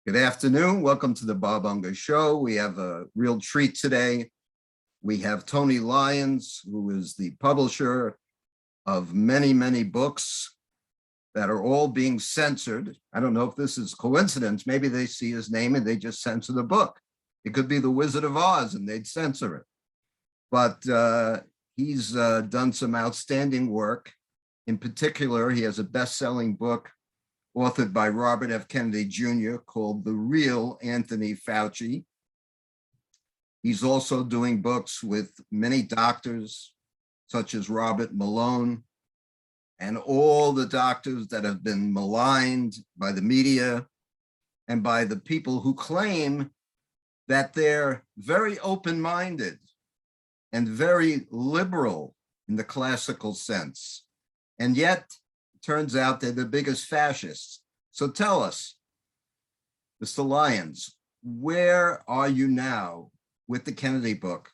Good afternoon. Welcome to the Bob Unger Show. We have a real treat today. We have Tony Lyons, who is the publisher of many, many books that are all being censored. I don't know if this is coincidence. Maybe they see his name and they just censor the book. It could be The Wizard of Oz and they'd censor it. But he's done some outstanding work. In particular, he has a best-selling book authored by Robert F. Kennedy Jr. called The Real Anthony Fauci. He's also doing books with many doctors, such as Robert Malone, and all the doctors that have been maligned by the media and by the people who claim that they're very open-minded and very liberal in the classical sense. And yet, turns out they're the biggest fascists. So tell us, Mr. Lyons, where are you now with the Kennedy book?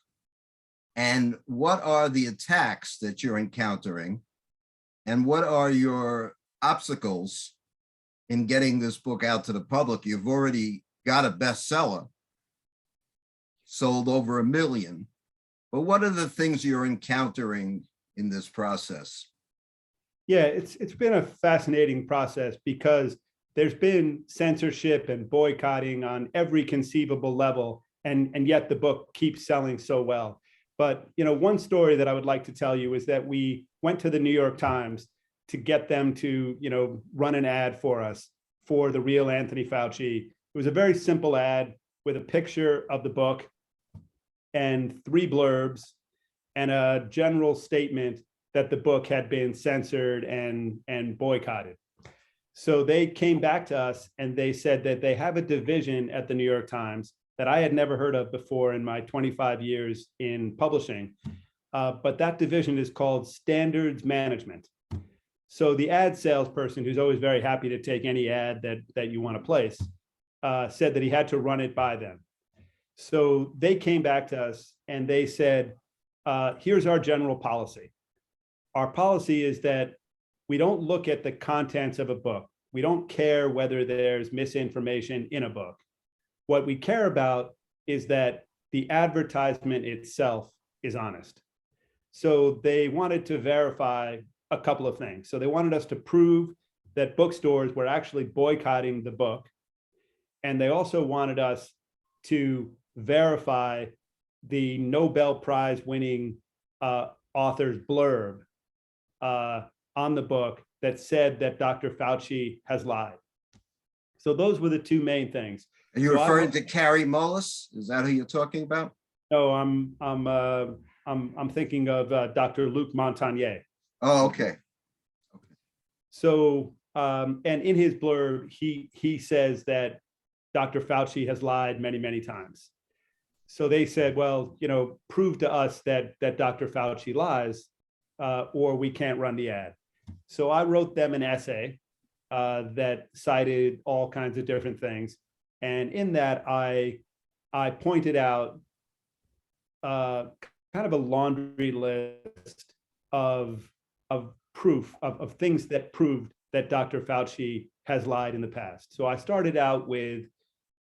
And what are the attacks that you're encountering? And what are your obstacles in getting this book out to the public? You've already got a bestseller, sold over 1 million. But what are the things you're encountering in this process? Yeah, it's been a fascinating process because there's been censorship and boycotting on every conceivable level, and yet the book keeps selling so well. But one story that I would like to tell you is that we went to the New York Times to get them to run an ad for us for The Real Anthony Fauci. It was a very simple ad with a picture of the book and 3 blurbs and a general statement that the book had been censored and boycotted. So they came back to us and they said that they have a division at the New York Times that I had never heard of before in my 25 years in publishing. But that division is called Standards Management. So the ad salesperson, who's always very happy to take any ad that you want to place, said that he had to run it by them. So they came back to us and they said, here's our general policy. Our policy is that we don't look at the contents of a book. We don't care whether there's misinformation in a book. What we care about is that the advertisement itself is honest. So they wanted to verify a couple of things. So they wanted us to prove that bookstores were actually boycotting the book. And they also wanted us to verify the Nobel Prize winning author's blurb on the book that said that Dr. Fauci has lied. So those were the 2 main things. Are you referring to Carrie Mullis? Is that who you're talking about? No, I'm thinking of Dr. Luc Montagnier. Oh, okay. So and in his blurb, he says that Dr. Fauci has lied many, many times. So they said, well, prove to us that Dr. Fauci lies, or we can't run the ad. So I wrote them an essay that cited all kinds of different things. And in that, I pointed out kind of a laundry list of proof of things that proved that Dr. Fauci has lied in the past. So I started out with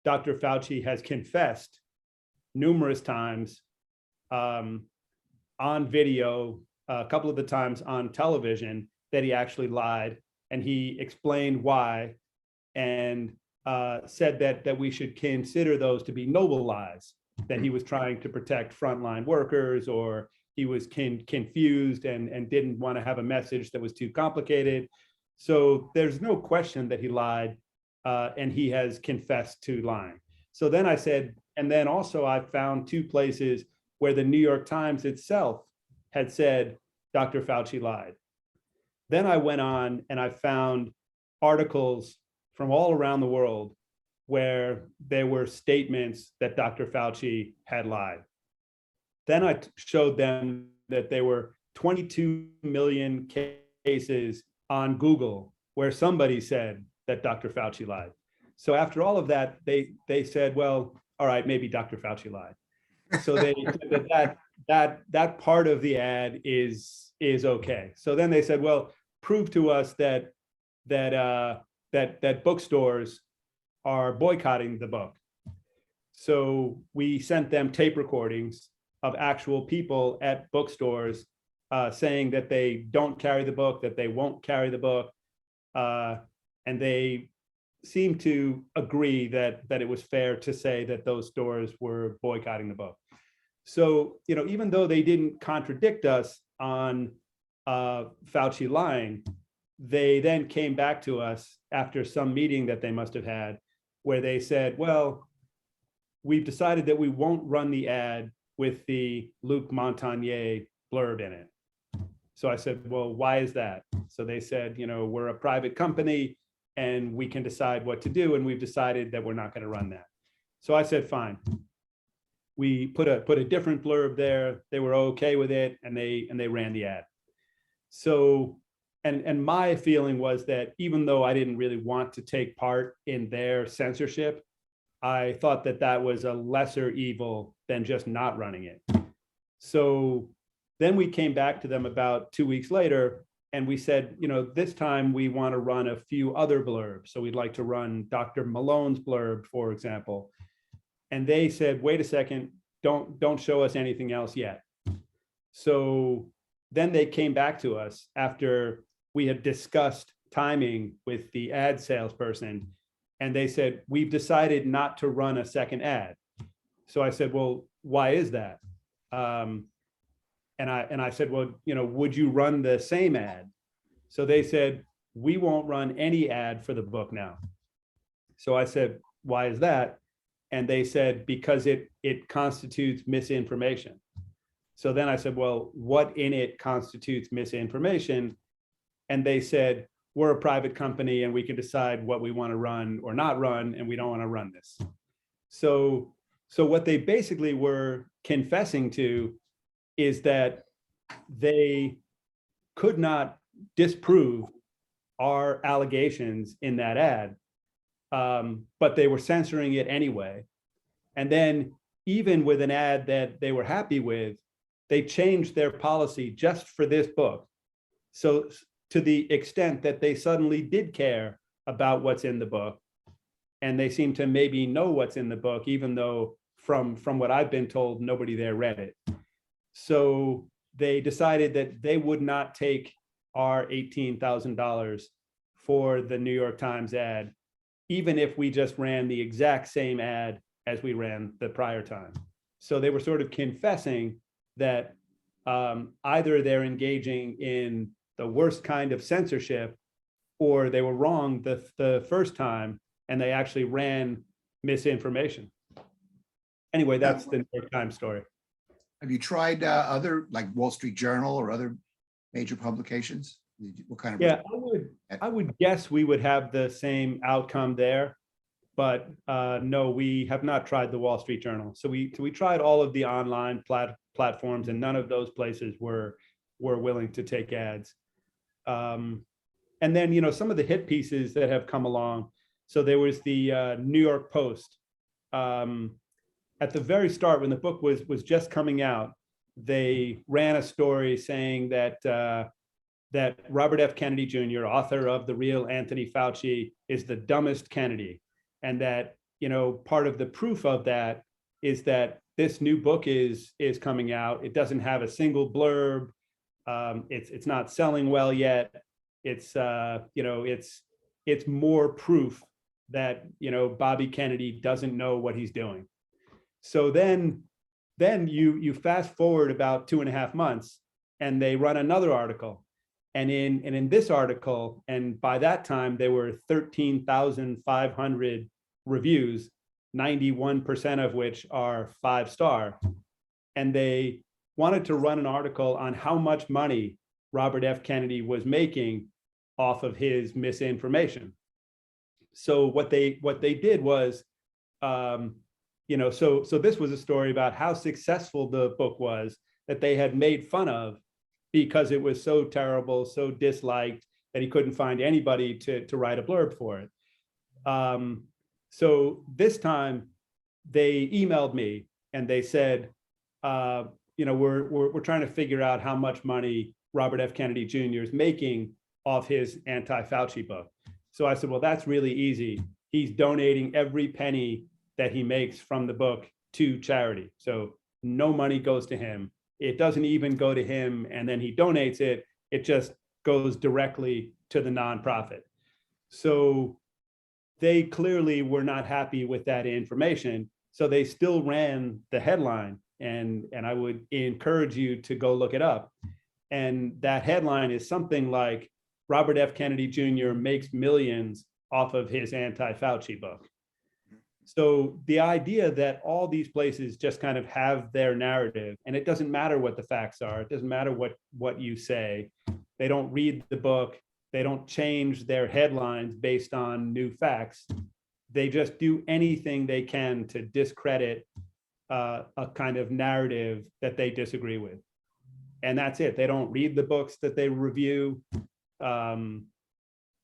Dr. Fauci has confessed numerous times on video, a couple of the times on television, that he actually lied, and he explained why, and said that we should consider those to be noble lies, that he was trying to protect frontline workers, or he was confused and didn't want to have a message that was too complicated. So there's no question that he lied, and he has confessed to lying. So then I said, and then also I found 2 places where the New York Times itself had said Dr. Fauci lied. Then I went on and I found articles from all around the world where there were statements that Dr. Fauci had lied. Then I showed them that there were 22 million cases on Google where somebody said that Dr. Fauci lied. So after all of that, they said, well, all right, maybe Dr. Fauci lied. So they said that part of the ad is okay. So then they said, well, prove to us that bookstores are boycotting the book. So we sent them tape recordings of actual people at bookstores saying that they don't carry the book, that they won't carry the book. And they seemed to agree that it was fair to say that those stores were boycotting the book. So, even though they didn't contradict us on Fauci lying, they then came back to us after some meeting that they must have had, where they said, well, we've decided that we won't run the ad with the Luc Montagnier blurb in it. So I said, well, why is that? So they said, we're a private company and we can decide what to do, and we've decided that we're not going to run that. So I said, fine. We put a different blurb there. They were okay with it, and they ran the ad. So, and my feeling was that even though I didn't really want to take part in their censorship, I thought that that was a lesser evil than just not running it. So then we came back to them about 2 weeks later, and we said, this time we want to run a few other blurbs. So we'd like to run Dr. Malone's blurb, for example. And they said, wait a second, don't show us anything else yet. So then they came back to us after we had discussed timing with the ad salesperson, and they said, we've decided not to run a second ad. So I said, well, why is that? And I said, well, would you run the same ad? So they said, we won't run any ad for the book now. So I said, why is that? And they said, because it constitutes misinformation. So then I said, well, what in it constitutes misinformation? And they said, we're a private company and we can decide what we want to run or not run, and we don't want to run this. So what they basically were confessing to is that they could not disprove our allegations in that ad, but they were censoring it anyway. And then even with an ad that they were happy with, they changed their policy just for this book. So to the extent that they suddenly did care about what's in the book, and they seem to maybe know what's in the book, even though from what I've been told, nobody there read it. So they decided that they would not take our $18,000 for the New York Times ad, even if we just ran the exact same ad as we ran the prior time. So they were sort of confessing that either they're engaging in the worst kind of censorship, or they were wrong the first time and they actually ran misinformation. Anyway, that's the New York Times story. Have you tried other, like Wall Street Journal or other major publications? What kind of? Yeah, I would guess we would have the same outcome there, but no, we have not tried the Wall Street Journal. So we tried all of the online platforms, and none of those places were willing to take ads. And then, some of the hit pieces that have come along. So there was the New York Post. At the very start, when the book was just coming out, they ran a story saying that that Robert F. Kennedy Jr., author of The Real Anthony Fauci, is the dumbest Kennedy. And that, part of the proof of that is that this new book is coming out. It doesn't have a single blurb. It's not selling well yet. It's it's more proof that Bobby Kennedy doesn't know what he's doing. So then you fast forward about 2.5 months, and they run another article. And in this article, and by that time there were 13,500 reviews, 91% of which are 5-star. And they wanted to run an article on how much money Robert F. Kennedy was making off of his misinformation. So what they did was, so this was a story about how successful the book was that they had made fun of because it was so terrible, so disliked that he couldn't find anybody to write a blurb for it. So this time they emailed me and they said, we're trying to figure out how much money Robert F. Kennedy Jr. is making off his anti-Fauci book. So I said, well, that's really easy. he's donating every penny that he makes from the book to charity. So no money goes to him. It doesn't even go to him and then he donates it. It just goes directly to the nonprofit. So they clearly were not happy with that information. So they still ran the headline, and I would encourage you to go look it up. And that headline is something like, Robert F. Kennedy Jr. makes millions off of his anti-Fauci book. So the idea that all these places just kind of have their narrative, and it doesn't matter what the facts are, it doesn't matter what you say, they don't read the book, they don't change their headlines based on new facts, they just do anything they can to discredit a kind of narrative that they disagree with. And that's it. They don't read the books that they review. You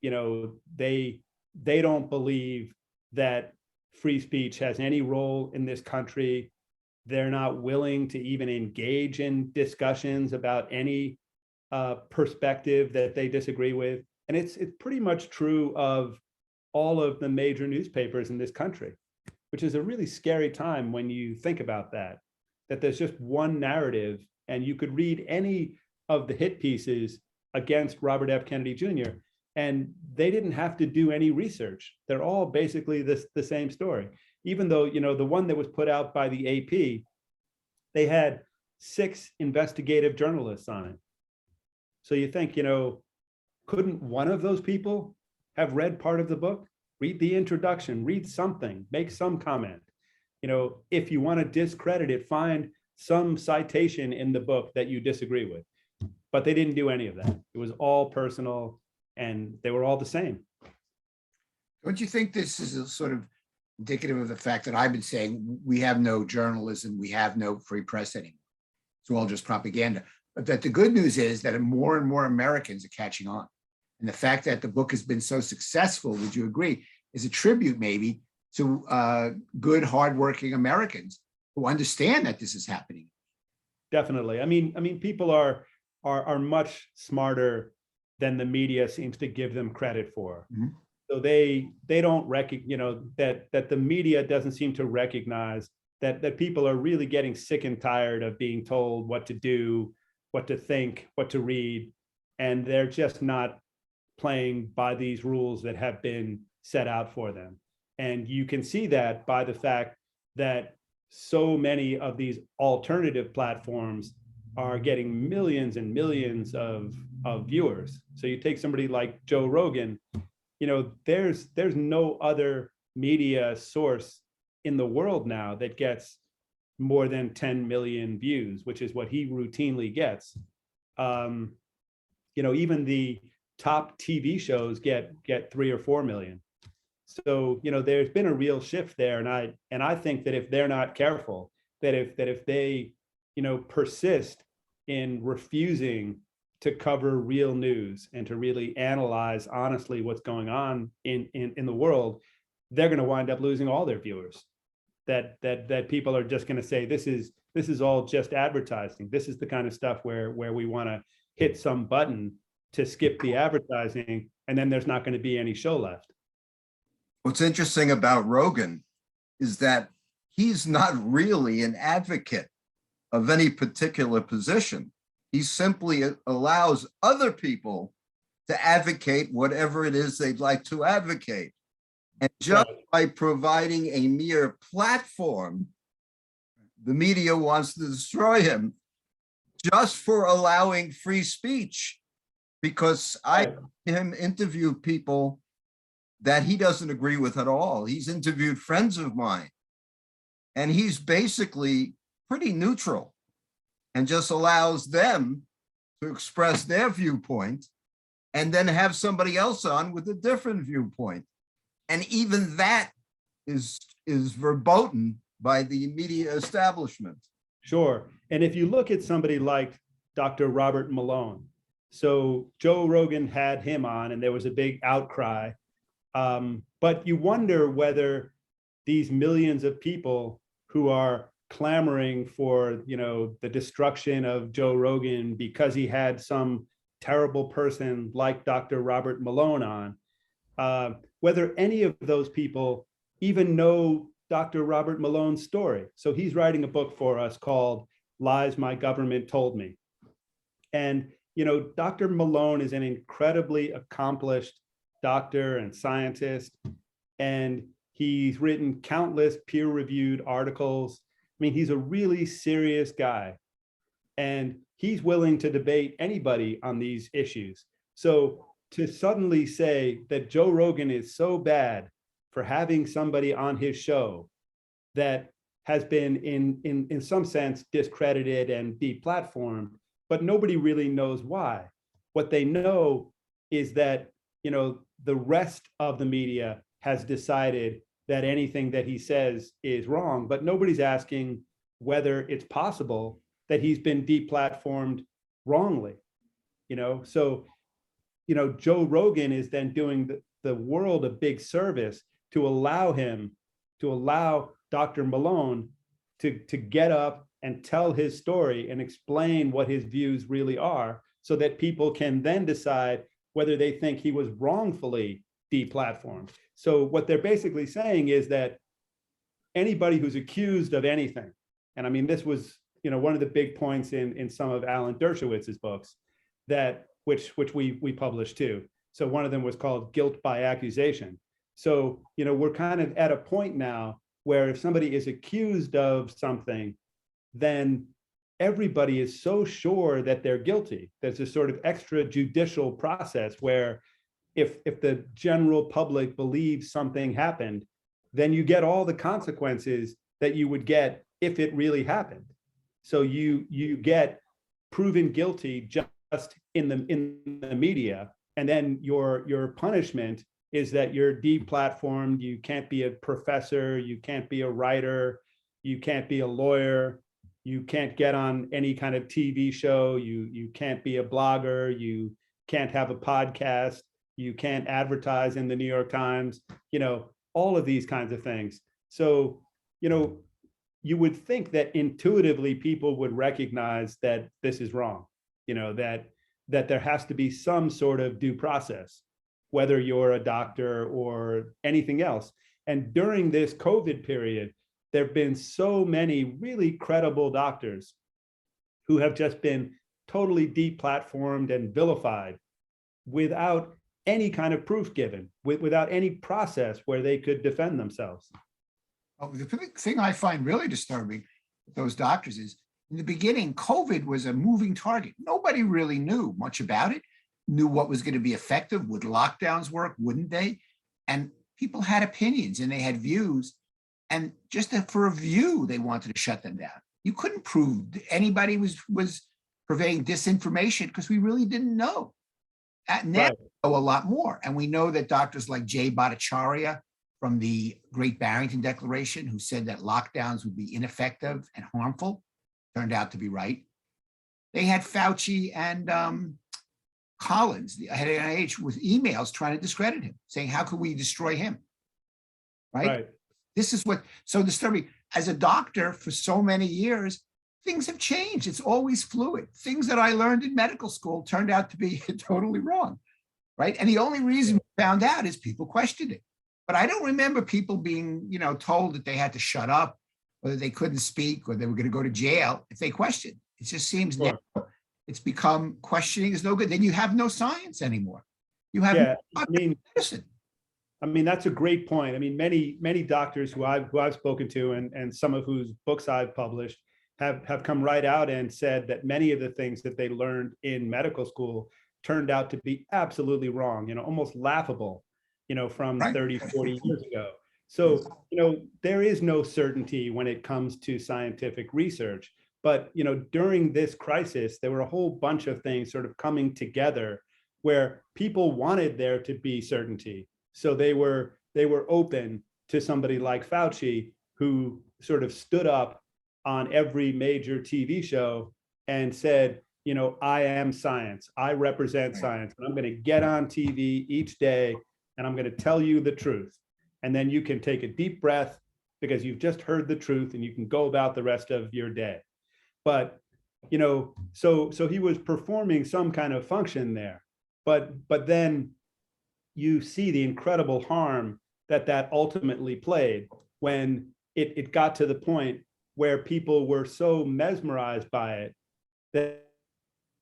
know, they don't believe that free speech has any role in this country. They're not willing to even engage in discussions about any perspective that they disagree with. And it's pretty much true of all of the major newspapers in this country, which is a really scary time when you think about that there's just one narrative, and you could read any of the hit pieces against Robert F. Kennedy Jr., and they didn't have to do any research. They're all basically the same story. Even though, you know, the one that was put out by the AP, they had 6 investigative journalists on it. So you think, you know, couldn't one of those people have read part of the book? Read the introduction, read something, make some comment. You know, if you want to discredit it, find some citation in the book that you disagree with. But they didn't do any of that. It was all personal, and they were all the same. Don't you think this is a sort of indicative of the fact that I've been saying we have no journalism, we have no free press anymore? It's all just propaganda. But that the good news is that more and more Americans are catching on. And the fact that the book has been so successful, would you agree, is a tribute maybe to good, hardworking Americans who understand that this is happening. Definitely. I mean, people are much smarter than the media seems to give them credit for. Mm-hmm. So they don't recognize, you know, that the media doesn't seem to recognize that people are really getting sick and tired of being told what to do, what to think, what to read, and they're just not playing by these rules that have been set out for them. And you can see that by the fact that so many of these alternative platforms are getting millions and millions of viewers. So you take somebody like Joe Rogan, you know, there's no other media source in the world now that gets more than 10 million views, which is what he routinely gets. You know, even the top TV shows get 3 or 4 million. So, you know, there's been a real shift there. And I think that if they're not careful, that if they, you know, persist in refusing to cover real news and to really analyze honestly what's going on in the world, they're going to wind up losing all their viewers. That people are just going to say, this is all just advertising. This is the kind of stuff where we want to hit some button to skip the advertising, and then there's not going to be any show left. What's interesting about Rogan is that he's not really an advocate of any particular position. He simply allows other people to advocate whatever it is they'd like to advocate. And just by providing a mere platform, the media wants to destroy him just for allowing free speech. Because I heard him interview people that he doesn't agree with at all. He's interviewed friends of mine, and he's basically pretty neutral and just allows them to express their viewpoint and then have somebody else on with a different viewpoint. And even that is verboten by the media establishment. Sure. And if you look at somebody like Dr. Robert Malone, so Joe Rogan had him on and there was a big outcry. But you wonder whether these millions of people who are clamoring for, you know, the destruction of Joe Rogan because he had some terrible person like Dr. Robert Malone on, whether any of those people even know Dr. Robert Malone's story. So he's writing a book for us called Lies My Government Told Me. And, Dr. Malone is an incredibly accomplished doctor and scientist, and he's written countless peer-reviewed articles. I mean, he's a really serious guy, and he's willing to debate anybody on these issues. So to suddenly say that Joe Rogan is so bad for having somebody on his show that has been in some sense discredited and deplatformed, but nobody really knows why. What they know is that, the rest of the media has decided that anything that he says is wrong, but nobody's asking whether it's possible that he's been deplatformed wrongly. So Joe Rogan is then doing the world a big service to allow Dr. Malone to get up and tell his story and explain what his views really are, so that people can then decide whether they think he was wrongfully deplatformed. So what they're basically saying is that anybody who's accused of anything, and I mean, this was one of the big points in some of Alan Dershowitz's books, that which we published too. So one of them was called Guilt by Accusation. So we're kind of at a point now where if somebody is accused of something, then everybody is so sure that they're guilty. There's a sort of extrajudicial process where if the general public believes something happened, then you get all the consequences that you would get if it really happened. So you get proven guilty just in the media, and then your punishment is that you're deplatformed. You can't be a professor, you can't be a writer, you can't be a lawyer, you can't get on any kind of TV show, you can't be a blogger, you can't have a podcast, you can't advertise in the New York Times, all of these kinds of things. So, you would think that intuitively people would recognize that this is wrong, that there has to be some sort of due process, whether you're a doctor or anything else. And during this COVID period, there have been so many really credible doctors who have just been totally deplatformed and vilified without any kind of proof given, without any process where they could defend themselves. The thing I find really disturbing with those doctors is, in the beginning, COVID was a moving target. Nobody really knew much about it, knew what was going to be effective. Would lockdowns work? Wouldn't they? And people had opinions and they had views. And just for a view, they wanted to shut them down. You couldn't prove anybody was purveying disinformation because we really didn't know. Now we know a lot more. And we know that doctors like Jay Bhattacharya from the Great Barrington Declaration, who said that lockdowns would be ineffective and harmful, turned out to be right. They had Fauci and Collins, the head of NIH, with emails trying to discredit him, saying, how could we destroy him? Right? This is what, so disturbing. As a doctor for so many years, things have changed. It's always fluid. Things that I learned in medical school turned out to be totally wrong, right? And the only reason we found out is people questioned it. But I don't remember people being, told that they had to shut up, or that they couldn't speak, or they were going to go to jail if they questioned. It just seems now it's become questioning is no good. Then you have no science anymore. You have no medicine. I mean, that's a great point. I mean, many doctors who I've spoken to and some of whose books I've published have come right out and said that many of the things that they learned in medical school turned out to be absolutely wrong, almost laughable, from 30, 40 years ago. So, there is no certainty when it comes to scientific research. But, during this crisis, there were a whole bunch of things sort of coming together where people wanted there to be certainty. So they were open to somebody like Fauci, who sort of stood up on every major TV show and said, I am science. I represent science. And I'm going to get on TV each day and I'm going to tell you the truth. And then you can take a deep breath because you've just heard the truth and you can go about the rest of your day. But, so he was performing some kind of function there. But then you see the incredible harm that ultimately played when it got to the point where people were so mesmerized by it that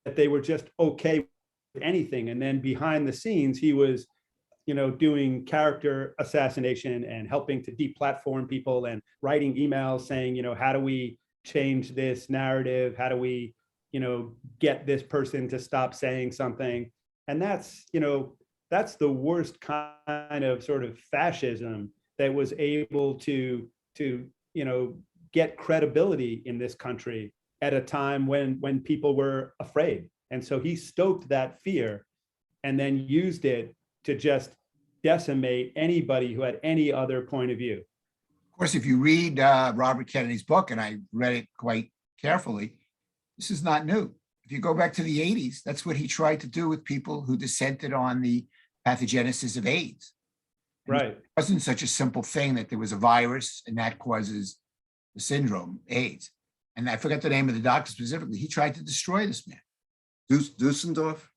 they were just okay with anything. And then behind the scenes, he was, doing character assassination and helping to deplatform people and writing emails saying, how do we change this narrative? How do we, get this person to stop saying something? And that's the worst kind of sort of fascism that was able to get credibility in this country at a time when people were afraid. And so he stoked that fear and then used it to just decimate anybody who had any other point of view. Of course, if you read Robert Kennedy's book, and I read it quite carefully, this is not new. If you go back to the 80s, that's what he tried to do with people who dissented on the pathogenesis of AIDS. Right. It wasn't such a simple thing that there was a virus and that causes the syndrome, AIDS. And I forgot the name of the doctor specifically. He tried to destroy this man. Dusseldorf?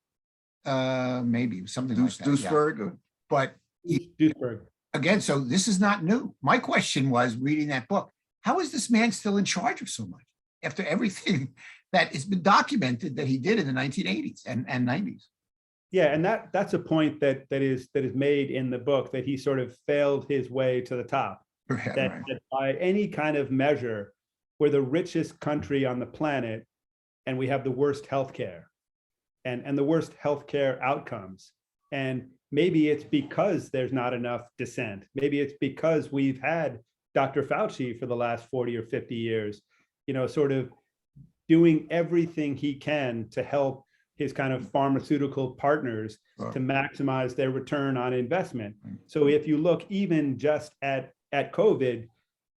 Maybe something like that. Duisburg? Yeah. But Duisburg. again, so this is not new. My question was, reading that book, how is this man still in charge of so much after everything that has been documented that he did in the 1980s and 90s? Yeah, and that's a point that is made in the book, that he sort of failed his way to the top. Right. That by any kind of measure, we're the richest country on the planet, and we have the worst healthcare and the worst healthcare outcomes. And maybe it's because there's not enough dissent. Maybe it's because we've had Dr. Fauci for the last 40 or 50 years, sort of doing everything he can to help his kind of pharmaceutical partners to maximize their return on investment. So if you look even just at COVID,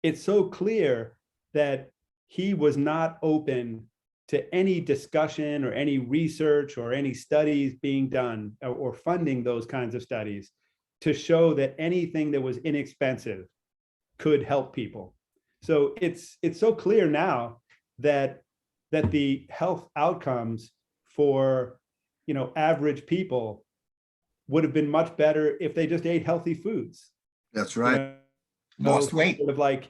it's so clear that he was not open to any discussion or any research or any studies being done or funding those kinds of studies to show that anything that was inexpensive could help people. So it's so clear now that the health outcomes for average people would have been much better if they just ate healthy foods. That's right. Lost weight. Sort of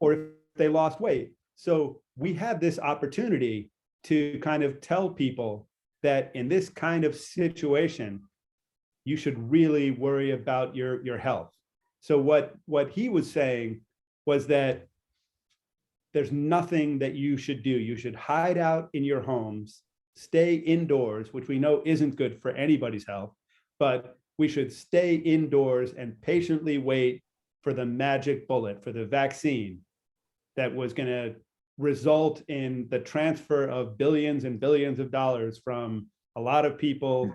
or if they lost weight. So we have this opportunity to kind of tell people that in this kind of situation, you should really worry about your health. So what he was saying was that there's nothing that you should do. You should hide out in your homes, stay indoors, which we know isn't good for anybody's health, but we should stay indoors and patiently wait for the magic bullet, for the vaccine that was going to result in the transfer of billions and billions of dollars from a lot of people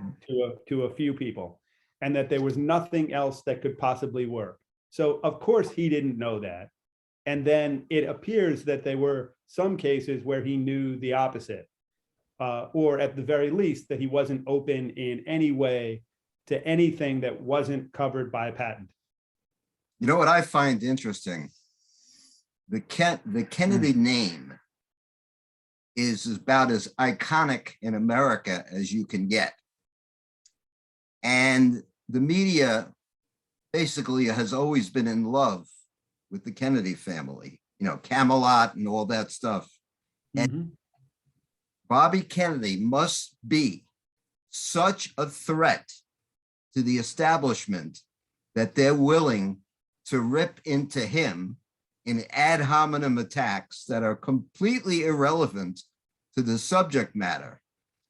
to a few people, and that there was nothing else that could possibly work. So of course he didn't know that. And then it appears that there were some cases where he knew the opposite, or at the very least that he wasn't open in any way to anything that wasn't covered by a patent. You know what I find interesting? The Kennedy name is about as iconic in America as you can get. And the media basically has always been in love with the Kennedy family, Camelot and all that stuff. And Bobby Kennedy must be such a threat to the establishment that they're willing to rip into him in ad hominem attacks that are completely irrelevant to the subject matter.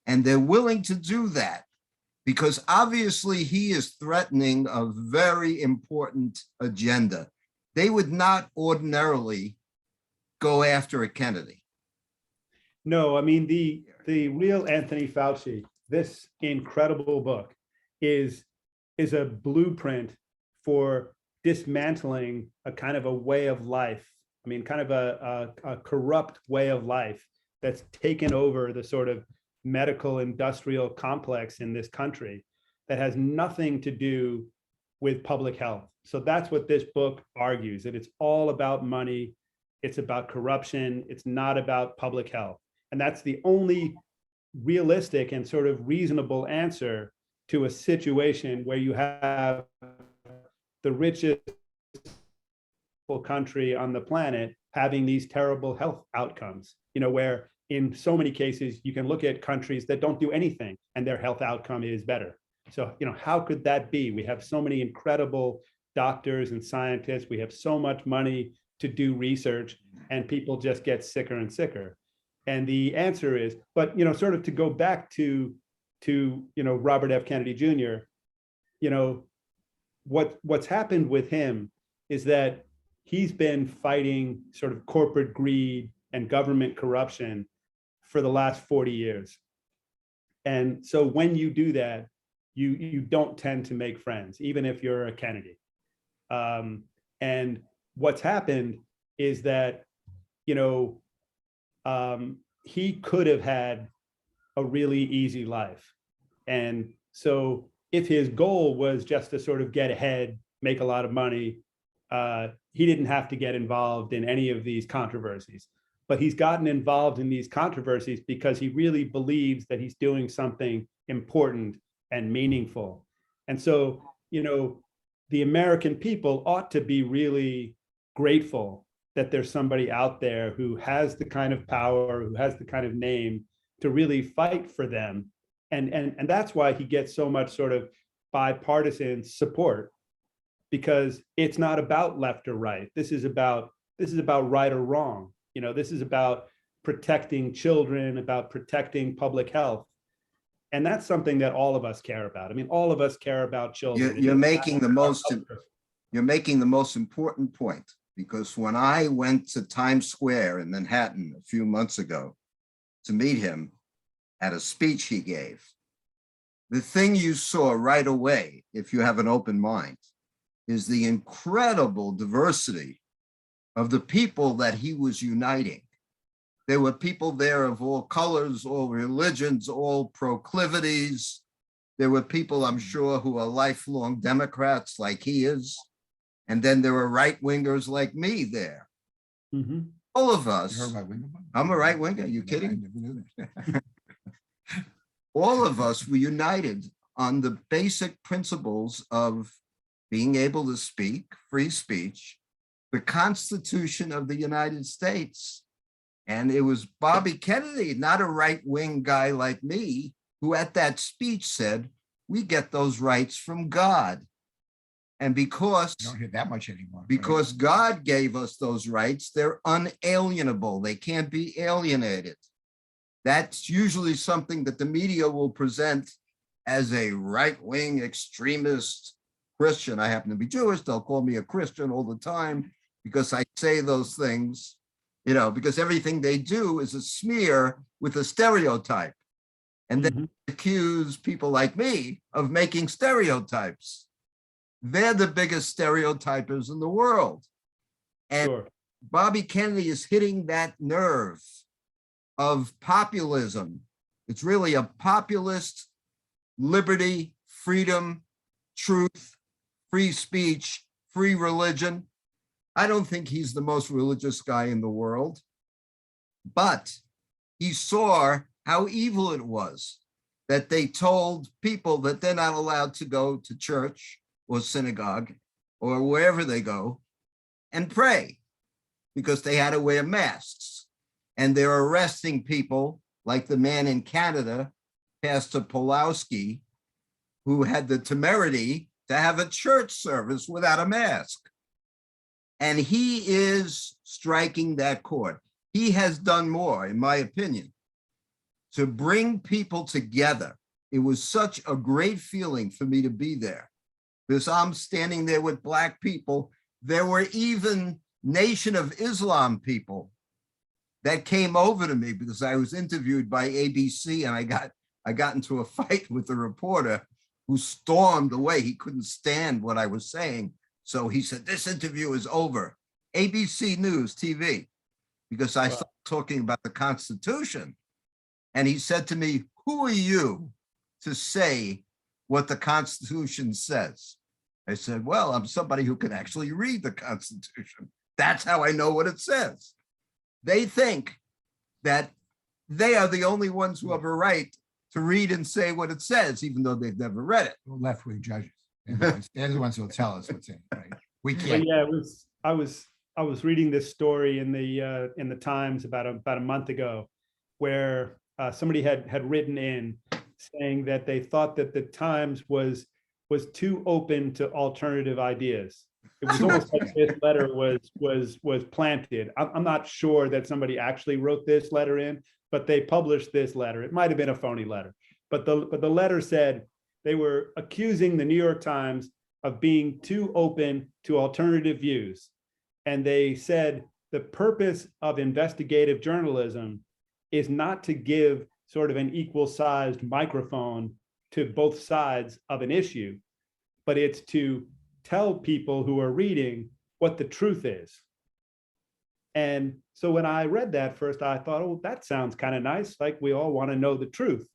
And they're willing to do that because obviously he is threatening a very important agenda. They would not ordinarily go after a Kennedy. No, I mean, the real Anthony Fauci, this incredible book is a blueprint for dismantling a kind of a way of life. I mean, kind of a corrupt way of life that's taken over the sort of medical industrial complex in this country that has nothing to do with public health. So that's what this book argues, that it's all about money, it's about corruption, it's not about public health. And that's the only realistic and sort of reasonable answer to a situation where you have the richest country on the planet having these terrible health outcomes, where in so many cases you can look at countries that don't do anything and their health outcome is better. So, how could that be? We have so many incredible doctors and scientists. We have so much money to do research, and people just get sicker and sicker. And the answer is, but, sort of to go back to Robert F. Kennedy Jr., what's happened with him is that he's been fighting sort of corporate greed and government corruption for the last 40 years. And so when you do that, you don't tend to make friends, even if you're a Kennedy. And what's happened is that, he could have had a really easy life. And so if his goal was just to sort of get ahead, make a lot of money, he didn't have to get involved in any of these controversies. But he's gotten involved in these controversies because he really believes that he's doing something important and meaningful. And so, the American people ought to be really grateful that there's somebody out there who has the kind of power, who has the kind of name to really fight for them. And that's why he gets so much sort of bipartisan support, because it's not about left or right. This is about right or wrong. This is about protecting children, about protecting public health. And that's something that all of us care about. I mean, all of us care about children. You're making the most important point, because when I went to Times Square in Manhattan a few months ago to meet him at a speech he gave, the thing you saw right away, if you have an open mind, is the incredible diversity of the people that he was uniting. There were people there of all colors, all religions, all proclivities. There were people, I'm sure, who are lifelong Democrats like he is. And then there were right-wingers like me there. Mm-hmm. All of us. You heard my winger? I'm a right-winger, you kidding? I never knew that. All of us were united on the basic principles of being able to speak, free speech, the Constitution of the United States. And it was Bobby Kennedy, not a right-wing guy like me, who at that speech said, we get those rights from God. And because You don't hear that much anymore. because God gave us those rights, they're unalienable. They can't be alienated. That's usually something that the media will present as a right-wing extremist Christian. I happen to be Jewish. They'll call me a Christian all the time because I say those things, because everything they do is a smear with a stereotype. And then accuse people like me of making stereotypes. They're the biggest stereotypers in the world. And Sure. Bobby Kennedy is hitting that nerve of populism. It's really a populist, liberty, freedom, truth, free speech, free religion. I don't think he's the most religious guy in the world, but he saw how evil it was that they told people that they're not allowed to go to church or synagogue or wherever they go and pray because they had to wear masks. And they're arresting people like the man in Canada, Pastor Pulowski, who had the temerity to have a church service without a mask. And he is striking that chord. He has done more, in my opinion, to bring people together. It was such a great feeling for me to be there, because I'm standing there with Black people. There were even Nation of Islam people that came over to me because I was interviewed by ABC, and I got into a fight with the reporter who stormed away. He couldn't stand what I was saying. So he said, this interview is over. ABC News TV, because I started talking about the Constitution. And he said to me, who are you to say what the Constitution says? I said, well, I'm somebody who can actually read the Constitution. That's how I know what it says. They think that they are the only ones who have a right to read and say what it says, even though they've never read it. Left-wing judges. They're the ones who'll tell us what's in it, right? We But can't. yeah, I was reading this story in the Times about a month ago, where somebody had written in saying that they thought that the Times was too open to alternative ideas. It was almost like this letter was planted. I'm not sure that somebody actually wrote this letter in, but they published this letter. It might have been a phony letter, but the letter said they were accusing the New York Times of being too open to alternative views. And they said the purpose of investigative journalism is not to give sort of an equal-sized microphone to both sides of an issue, but it's to tell people who are reading what the truth is. And so when I read that first, I thought, oh, that sounds kind of nice. Like we all want to know the truth.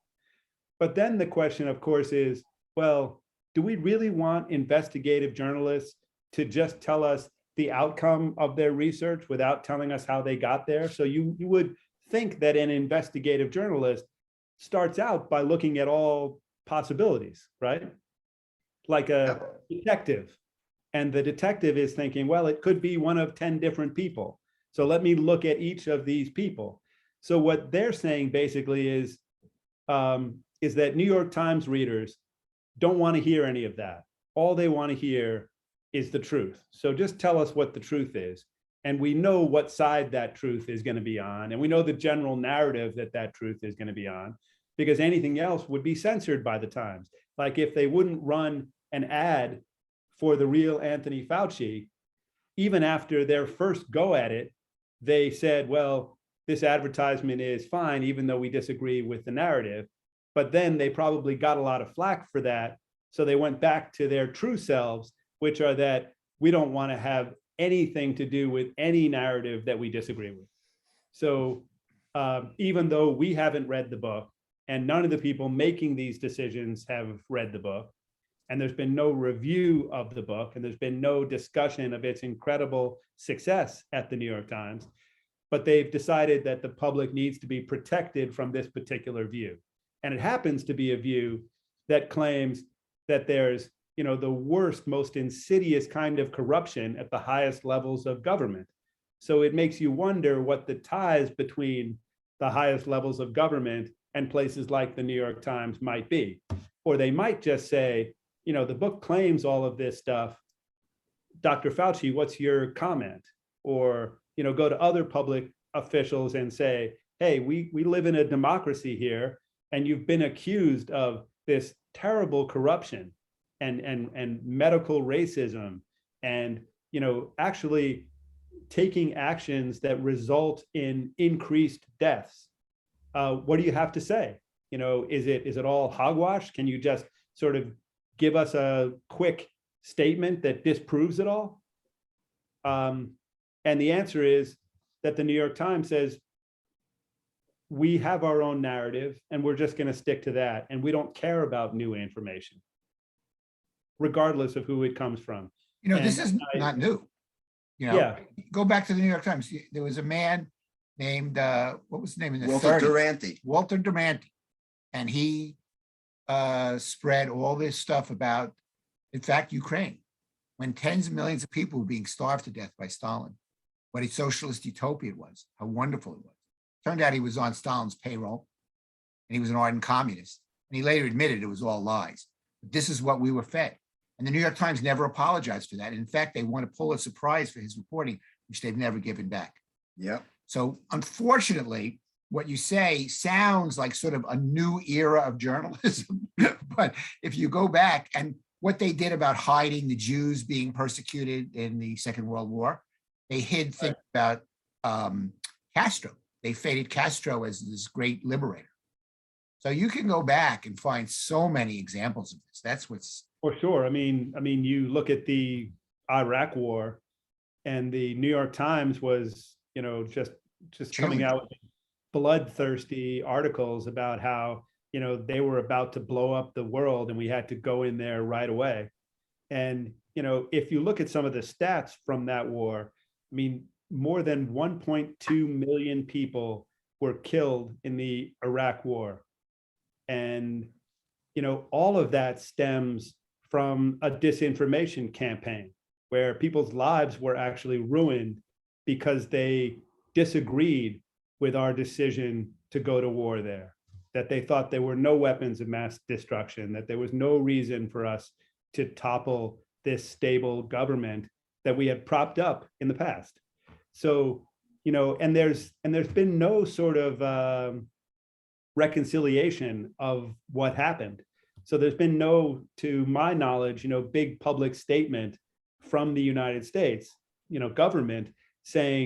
But then the question, of course, is, well, do we really want investigative journalists to just tell us the outcome of their research without telling us how they got there? So you would think that an investigative journalist starts out by looking at all possibilities, right? Like a detective. And the detective is thinking, well, it could be one of 10 different people. So let me look at each of these people. So what they're saying basically is that New York Times readers don't want to hear any of that. All they want to hear is the truth. So just tell us what the truth is. And we know what side that truth is going to be on. And we know the general narrative that truth is going to be on, because anything else would be censored by the Times. Like if they wouldn't run an ad for the real Anthony Fauci, even after their first go at it, they said, well, this advertisement is fine, even though we disagree with the narrative. But then they probably got a lot of flack for that. So they went back to their true selves, which are that we don't want to have anything to do with any narrative that we disagree with. So even though we haven't read the book, and none of the people making these decisions have read the book, and there's been no review of the book, and there's been no discussion of its incredible success at the New York Times, but they've decided that the public needs to be protected from this particular view. And it happens to be a view that claims that there's, the worst, most insidious kind of corruption at the highest levels of government. So it makes you wonder what the ties between the highest levels of government and places like the New York Times might be. Or they might just say, the book claims all of this stuff. Dr. Fauci, what's your comment? Or, go to other public officials and say, hey, we live in a democracy here, and you've been accused of this terrible corruption and medical racism and, actually taking actions that result in increased deaths. What do you have to say? Is it all hogwash? Can you just sort of give us a quick statement that disproves it all? And the answer is that the New York Times says, we have our own narrative and we're just going to stick to that. And we don't care about new information, regardless of who it comes from. This is not new. Yeah. Go back to the New York Times. There was a man named, what was his name in the Walter 30s? Duranty. Walter Duranty. And he spread all this stuff about, in fact, Ukraine, when tens of millions of people were being starved to death by Stalin, what a socialist utopia it was, how wonderful it was. Turned out he was on Stalin's payroll, and he was an ardent communist. And he later admitted it was all lies. But this is what we were fed. And the New York Times never apologized for that. In fact, they won a Pulitzer Prize for his reporting, which they've never given back. Yep. So unfortunately, what you say sounds like sort of a new era of journalism. But if you go back and what they did about hiding the Jews being persecuted in the Second World War, they hid things about Castro. They faded Castro as this great liberator. So you can go back and find so many examples of this. That's what's For sure. I mean, you look at the Iraq War, and the New York Times was, just coming out with bloodthirsty articles about how, they were about to blow up the world and we had to go in there right away. And, if you look at some of the stats from that war, I mean, more than 1.2 million people were killed in the Iraq War. And, all of that stems from a disinformation campaign where people's lives were actually ruined because they disagreed with our decision to go to war there, that they thought there were no weapons of mass destruction, that there was no reason for us to topple this stable government that we had propped up in the past. So, and there's been no sort of reconciliation of what happened. So there's been no, to my knowledge, big public statement from the United States, government saying,